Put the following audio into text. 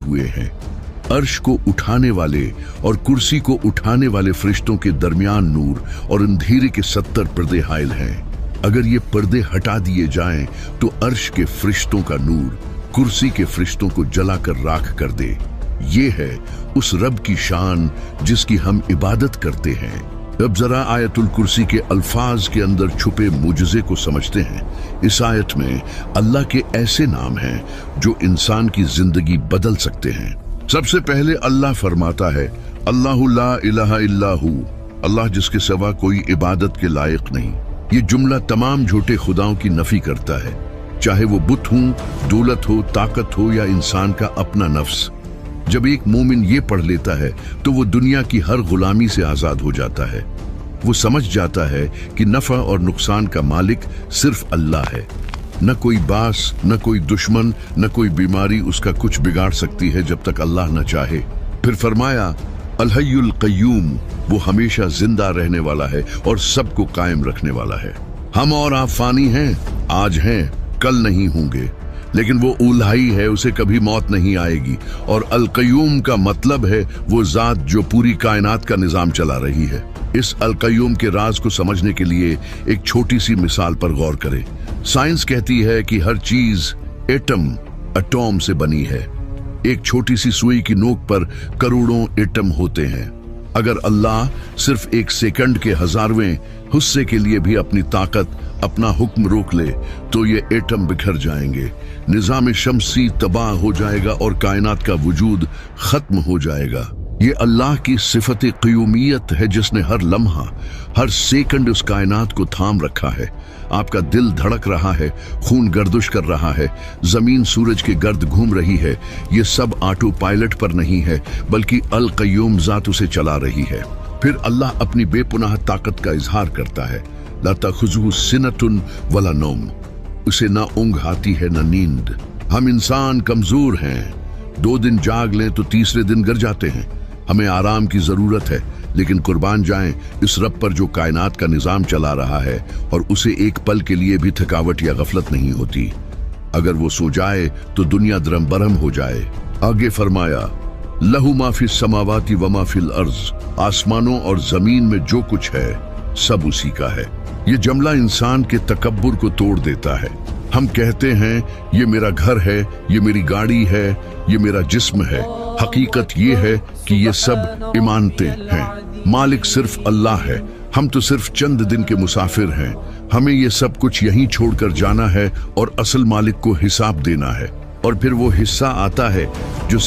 हुए हैं। अर्श को उठाने वाले और कुर्सी को उठाने वाले फरिश्तों के दरमियान नूर और अंधेरे के 70 पर्दे हाइल हैं। अगर ये पर्दे हटा दिए जाएं तो अर्श के फरिश्तों का नूर कुर्सी के फरिश्तों को जलाकर राख कर दे। ये है उस रब की शान जिसकी हम इबादत करते हैं। अब जरा आयतुल कुर्सी के अल्फाज के अंदर छुपे मुजज़े को समझते हैं। इस आयत में अल्लाह के ऐसे नाम हैं जो इंसान की जिंदगी बदल सकते हैं। सबसे पहले अल्लाह फरमाता है, अल्लाहु ला इलाहा इल्ला हु, अल्लाह जिसके सिवा कोई इबादत के लायक नहीं। ये जुमला तमाम झूठे खुदाओं की नफी करता है, चाहे वो बुत हो, दौलत हो, ताकत हो या इंसान का अपना नफ्स। जब एक मोमिन ये पढ़ लेता है तो वो दुनिया की हर गुलामी से आजाद हो जाता है। वो समझ जाता है कि नफा और नुकसान का मालिक सिर्फ अल्लाह है। न कोई बास, न कोई दुश्मन, न कोई बीमारी उसका कुछ बिगाड़ सकती है जब तक अल्लाह न चाहे। फिर फरमाया, अल हय्युल क़य्यूम, वो हमेशा जिंदा रहने वाला है और सबको कायम रखने वाला है। हम और आप फानी हैं, आज हैं, कल नहीं होंगे, लेकिन वो उल्हाई है, उसे कभी मौत नहीं आएगी। और अल क़य्यूम का मतलब है वो जात जो पूरी कायनात का निजाम चला रही है। इस अल क़य्यूम के राज को समझने के लिए एक छोटी सी मिसाल पर गौर करें। साइंस कहती है कि हर चीज एटम से बनी है। एक छोटी सी सुई की नोक पर करोड़ों एटम होते हैं। अगर अल्लाह सिर्फ एक सेकंड के हजारवें हिस्से के लिए भी अपनी ताकत, अपना हुक्म रोक ले तो ये एटम बिखर जाएंगे, निजाम शमसी तबाह हो जाएगा और कायनात का वजूद खत्म हो जाएगा। ये अल्लाह की सिफत क़य्यूमियत है जिसने हर लम्हा, हर सेकंड उस कायनात को थाम रखा है। आपका दिल धड़क रहा है, खून गर्दिश कर रहा है, जमीन सूरज के गर्द घूम रही है। ये सब ऑटो पायलट पर नहीं है, बल्कि अल क़य्यूम ज़ात उसे चला रही है। फिर अल्लाह अपनी बेपुनाह ताकत का इजहार करता है, ला तख़ुज़ुहु सिनतुन वला नौम, उसे ना ऊँघ आती है न नींद। हम इंसान कमजोर हैं, 2 दिन जाग लें तो तीसरे दिन गिर जाते हैं। हमें आराम की जरूरत है, लेकिन कुर्बान जाएं इस रब पर जो कायनात का निजाम चला रहा है और उसे एक पल के लिए भी थकावट या गफलत नहीं होती। अगर वो सो जाए तो दुनिया दरम बरहम हो जाए। आगे फरमाया, लहू मा फिस समावाति व मा फिल अर्ज, आसमानों और जमीन में जो कुछ है सब उसी का है। ये जुमला इंसान के तकब्बुर को तोड़ देता है। हम कहते हैं ये मेरा घर है, ये मेरी गाड़ी है, ये मेरा जिस्म है। हकीकत ये है कि ये सब इमानतें हैं। मालिक सिर्फ अल्लाह है, हम तो सिर्फ चंद दिन के मुसाफिर हैं। हमें ये सब कुछ यहीं छोड़कर जाना है और असल मालिक को हिसाब देना है। और फिर वो हिस्सा आता है जो